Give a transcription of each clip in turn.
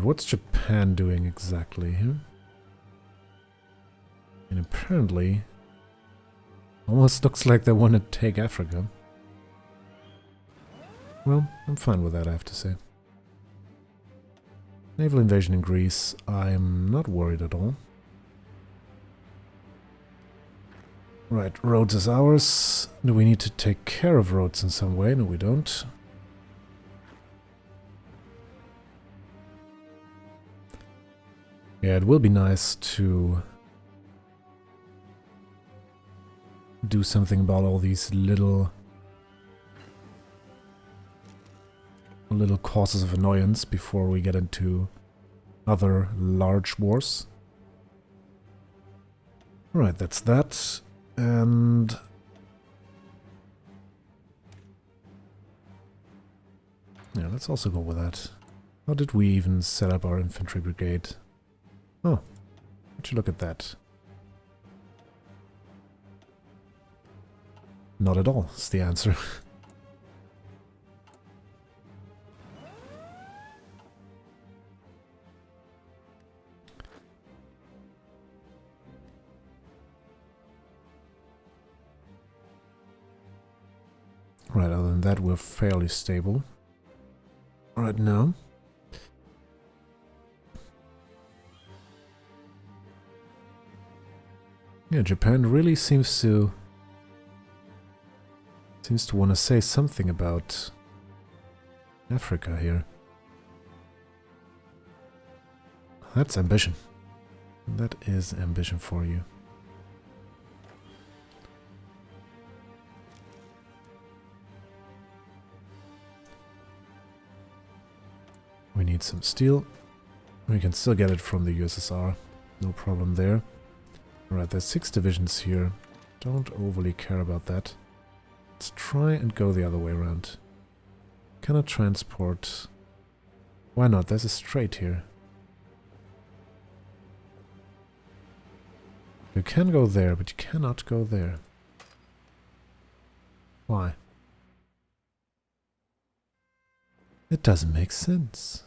Right, what's Japan doing exactly here? And apparently, almost looks like they want to take Africa. Well, I'm fine with that, I have to say. Naval invasion in Greece, I'm not worried at all. Right, Rhodes is ours. Do we need to take care of Rhodes in some way? No, we don't. Yeah, it will be nice to do something about all these little causes of annoyance before we get into other large wars. Alright, that's that. And yeah, let's also go with that. How did we even set up our infantry brigade? Oh, would you look at that? Not at all, is the answer. Right, other than that, we're fairly stable right now. Yeah, Japan really seems to want to say something about Africa here. That's ambition. That is ambition for you. We need some steel. We can still get it from the USSR. No problem there. Alright, there's 6 divisions here. Don't overly care about that. Let's try and go the other way around. Cannot transport. Why not? There's a strait here. You can go there, but you cannot go there. Why? It doesn't make sense.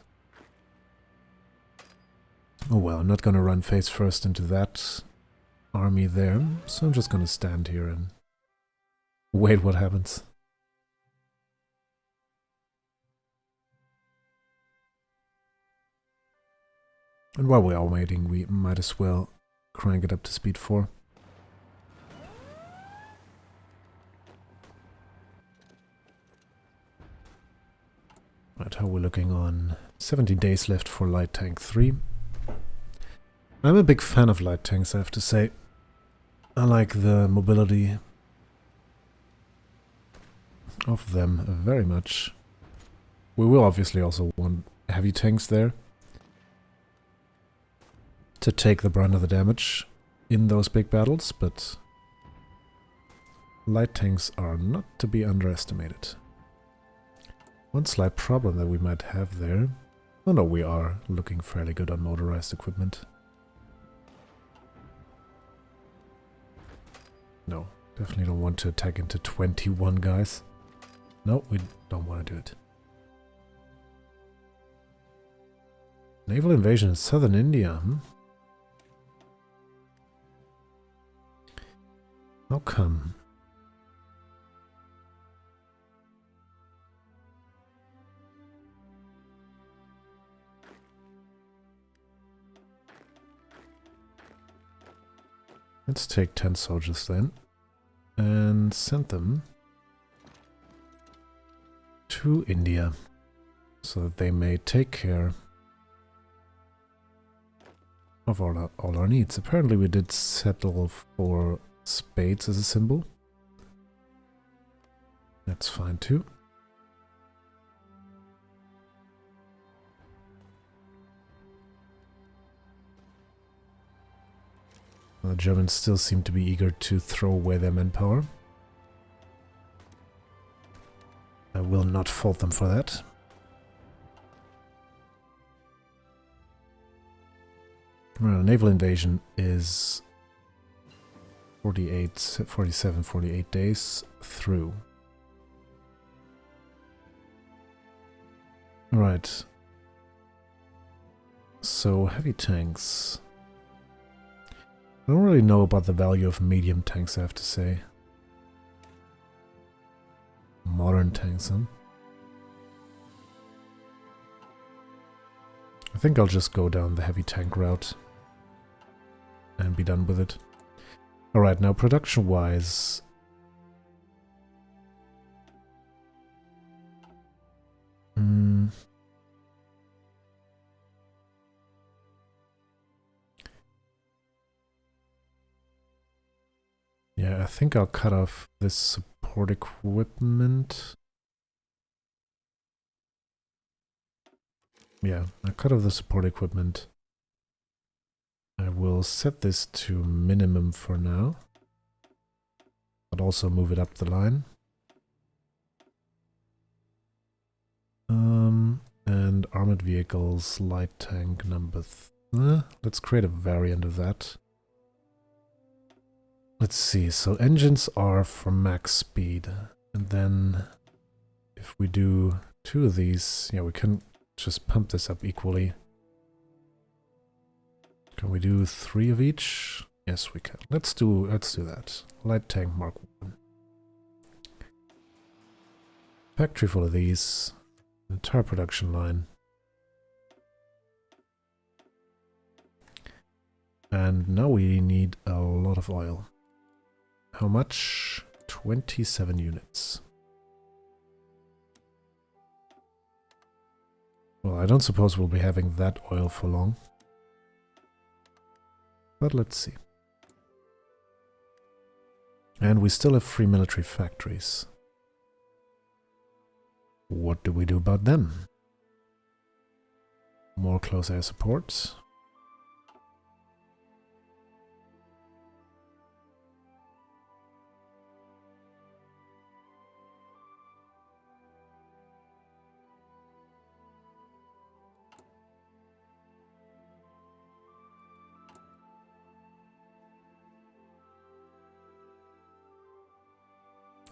Oh well, I'm not gonna run face first into that army there, so I'm just gonna stand here and wait what happens. And while we are waiting, we might as well crank it up to speed 4. Right, how are we looking on? 17 days left for light tank 3. I'm a big fan of light tanks, I have to say. I like the mobility of them very much. We will obviously also want heavy tanks there to take the brunt of the damage in those big battles, but light tanks are not to be underestimated. One slight problem that we might have there... Oh no, we are looking fairly good on motorized equipment. No, definitely don't want to attack into 21 guys. No, we don't want to do it. Naval invasion in southern India, How come? Let's take 10 soldiers then and send them to India so that they may take care of all our needs. Apparently we did settle for spades as a symbol. That's fine too. The Germans still seem to be eager to throw away their manpower. I will not fault them for that. Well, naval invasion is 48 days through. Right. So, heavy tanks. I don't really know about the value of medium tanks, I have to say. Modern tanks, huh? I think I'll just go down the heavy tank route and be done with it. Alright, now production-wise... Yeah, I think I'll cut off this support equipment. Yeah, I'll cut off the support equipment. I will set this to minimum for now. But also move it up the line. And armored vehicles, light tank number... let's create a variant of that. Let's see, so engines are for max speed. And then if we do 2 of these, yeah, we can just pump this up equally. Can we do 3 of each? Yes, we can. Let's do that. Light tank Mark 1. Factory full of these. Entire production line. And now we need a lot of oil. How much? 27 units. Well, I don't suppose we'll be having that oil for long. But let's see. And we still have 3 military factories. What do we do about them? More close air support.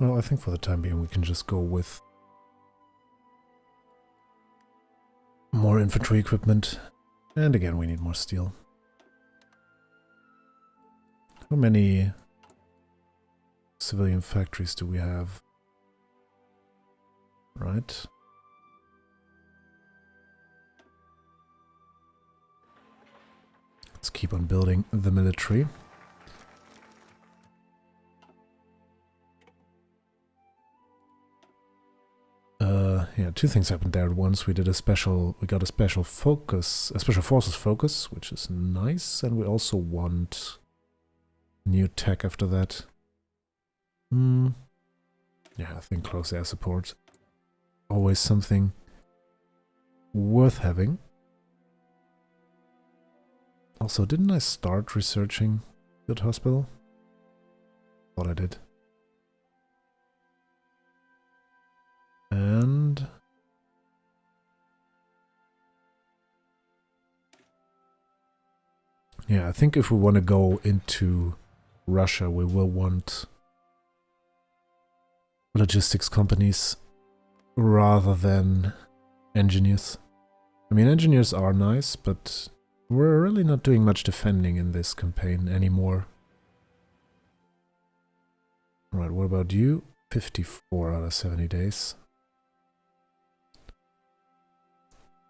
Well, I think for the time being we can just go with more infantry equipment. And again, we need more steel. How many civilian factories do we have? Right. Let's keep on building the military. Yeah, 2 things happened there at once. We got a special forces focus, which is nice, and we also want new tech after that. Yeah, I think close air support. Always something worth having. Also, didn't I start researching Field Hospital? Thought I did. And yeah, I think if we want to go into Russia, we will want logistics companies rather than engineers. I mean, engineers are nice, but we're really not doing much defending in this campaign anymore. Right, what about you? 54 out of 70 days.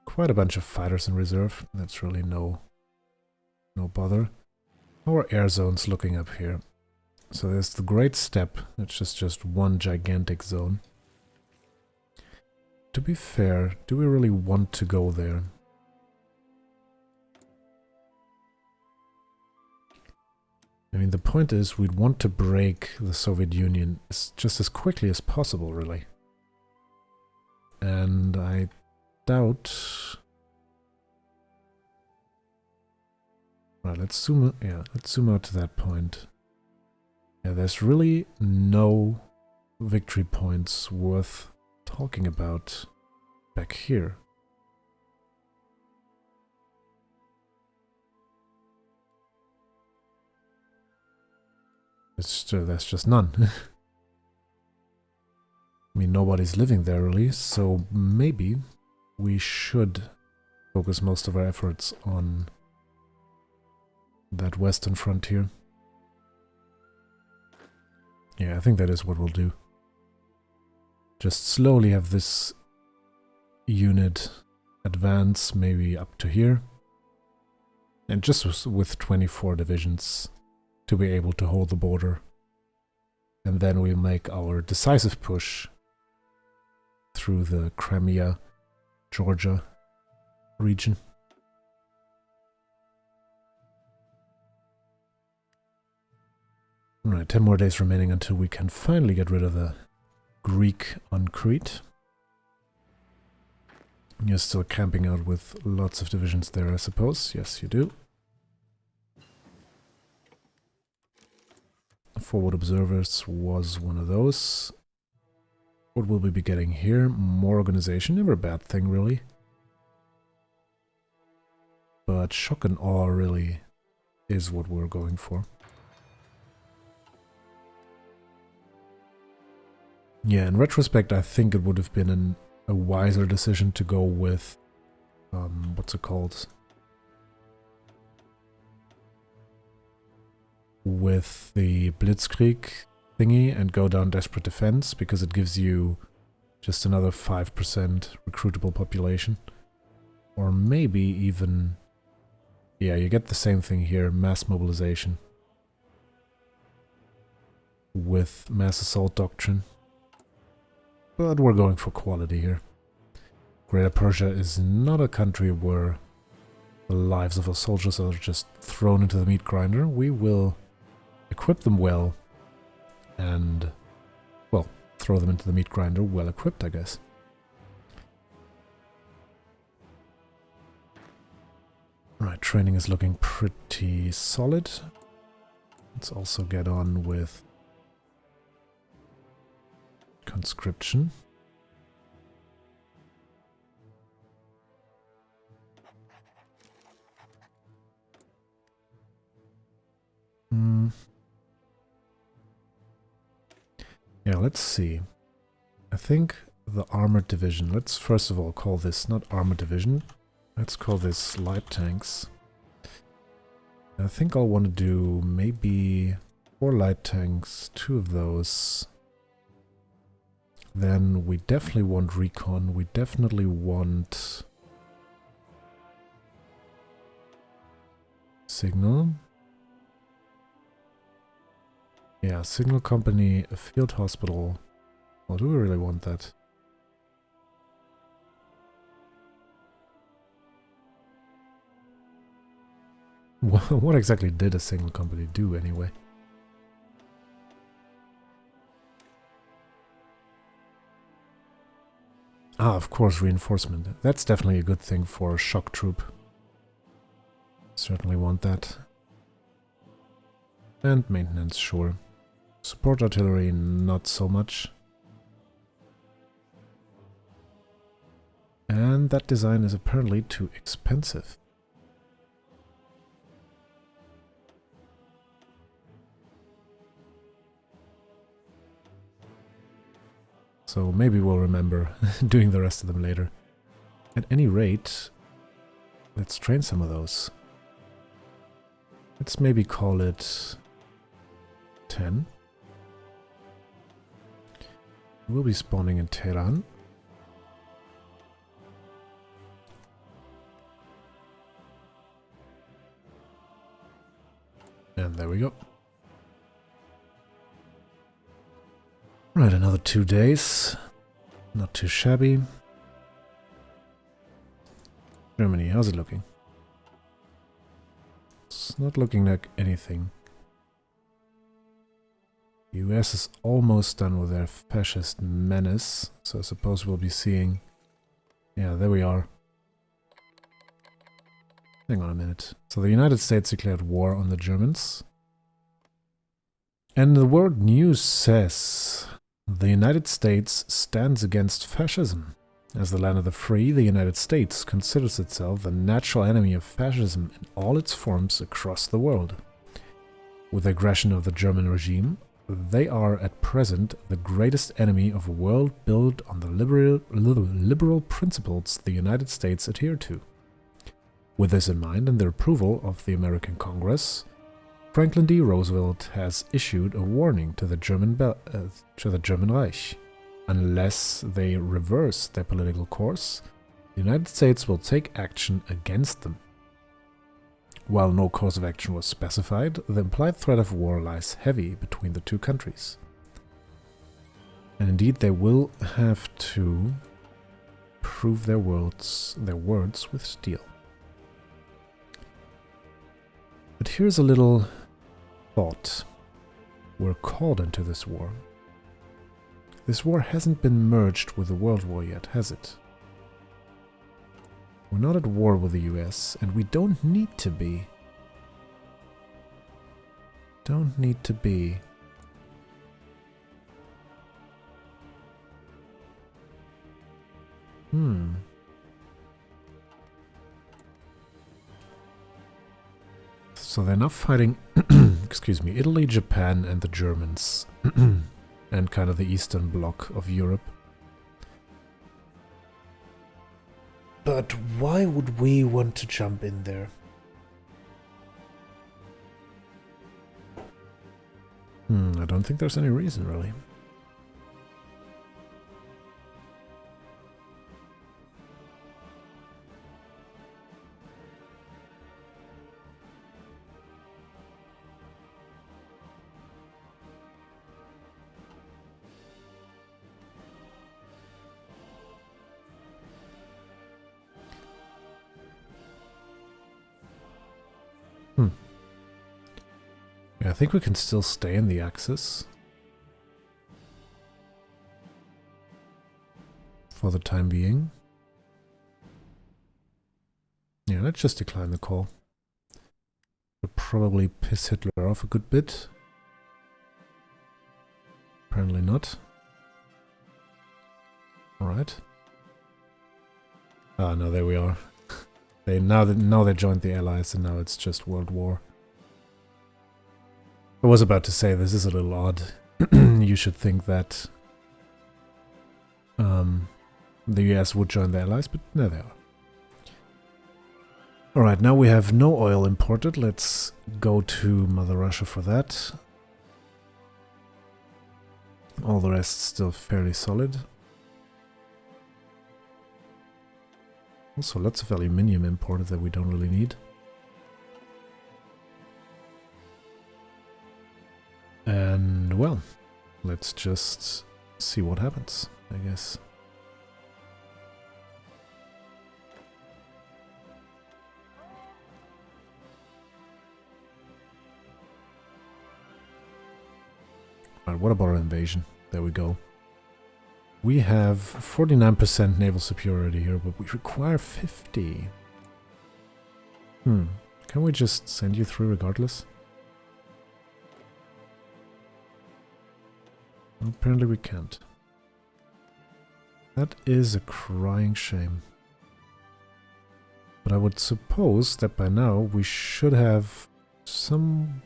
Quite a bunch of fighters in reserve. That's really no bother. Our air zone's looking up here. So there's the Great Steppe, which is just one gigantic zone. To be fair, do we really want to go there? I mean, the point is we'd want to break the Soviet Union just as quickly as possible, really. And I doubt... Right, let's zoom out to that point. Yeah, there's really no victory points worth talking about back here. There's just none. I mean, nobody's living there really, so maybe we should focus most of our efforts on that western frontier. Yeah, I think that is what we'll do. Just slowly have this unit advance maybe up to here. And just with 24 divisions to be able to hold the border. And then we'll make our decisive push through the Crimea, Georgia region. Alright, 10 more days remaining until we can finally get rid of the Greek on Crete. You're still camping out with lots of divisions there, I suppose. Yes, you do. Forward observers was one of those. What will we be getting here? More organization, never a bad thing, really. But shock and awe really is what we're going for. Yeah, in retrospect, I think it would have been a wiser decision to go with, what's it called? With the Blitzkrieg thingy and go down Desperate Defense, because it gives you just another 5% recruitable population. Or maybe even, yeah, you get the same thing here, Mass Mobilization. With Mass Assault Doctrine. But we're going for quality here. Greater Persia is not a country where the lives of our soldiers are just thrown into the meat grinder. We will equip them well and, well, throw them into the meat grinder well equipped, I guess. Right, training is looking pretty solid. Let's also get on with conscription. Yeah, let's see. I think the armored division, let's first of all call this not armored division, let's call this light tanks. I think I'll want to do maybe 4 light tanks, 2 of those. Then we definitely want recon, we definitely want signal. Yeah, signal company, a field hospital. Well, do we really want that? What exactly did a signal company do anyway? Ah, of course, reinforcement. That's definitely a good thing for a shock troop. Certainly want that. And maintenance, sure. Support artillery, not so much. And that design is apparently too expensive. So maybe we'll remember doing the rest of them later. At any rate, let's train some of those. Let's maybe call it 10. We'll be spawning in Tehran. And there we go. Right, another 2 days. Not too shabby. Germany, how's it looking? It's not looking like anything. The US is almost done with their fascist menace, so I suppose we'll be seeing... Yeah, there we are. Hang on a minute. So the United States declared war on the Germans. And the World News says... The United States stands against fascism. As the land of the free, the United States considers itself the natural enemy of fascism in all its forms across the world. With the aggression of the German regime, they are at present the greatest enemy of a world built on the liberal principles the United States adhere to. With this in mind and the approval of the American Congress, Franklin D. Roosevelt has issued a warning to the German Reich. Unless they reverse their political course, the United States will take action against them. While no course of action was specified, the implied threat of war lies heavy between the two countries. And indeed, they will have to prove their words with steel. But here's a little thought. We're called into this war. This war hasn't been merged with the World War yet, has it? We're not at war with the US, and we don't need to be. Don't need to be. So they're now fighting, excuse me, Italy, Japan, and the Germans. And kind of the Eastern Bloc of Europe. But why would we want to jump in there? I don't think there's any reason, really. Yeah, I think we can still stay in the Axis. For the time being. Yeah, let's just decline the call. We'll probably piss Hitler off a good bit. Apparently not. Alright. Ah, no, there we are. Now they joined the Allies and now it's just World War. I was about to say this is a little odd. You should think that the US would join the Allies, but there they are. Alright, now we have no oil imported. Let's go to Mother Russia for that. All the rest still fairly solid. Also lots of aluminium imported that we don't really need. And well, let's just see what happens, I guess. Alright, what about our invasion? There we go. We have 49% naval superiority here, but we require 50. Can we just send you through regardless? Apparently we can't. That is a crying shame. But I would suppose that by now we should have some...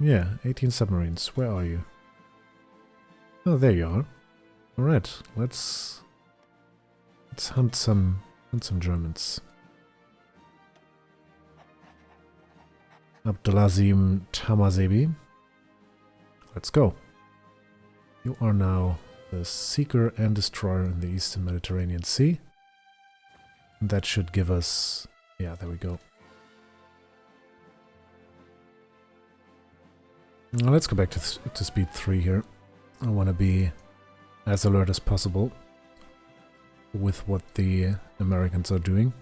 Yeah, 18 submarines. Where are you? Oh, there you are. Alright, let's hunt some Germans. Abdulazim Tamazebi. Let's go. You are now the seeker and destroyer in the Eastern Mediterranean Sea. And that should give us... Yeah, there we go. Now let's go back to speed 3 here. I want to be as alert as possible with what the Americans are doing.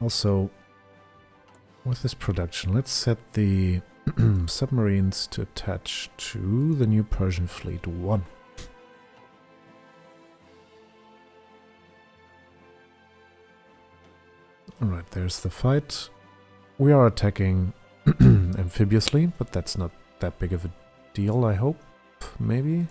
Also, with this production, let's set the submarines to attach to the new Persian Fleet 1. Alright, there's the fight. We are attacking amphibiously, but that's not that big of a deal, I hope. Maybe?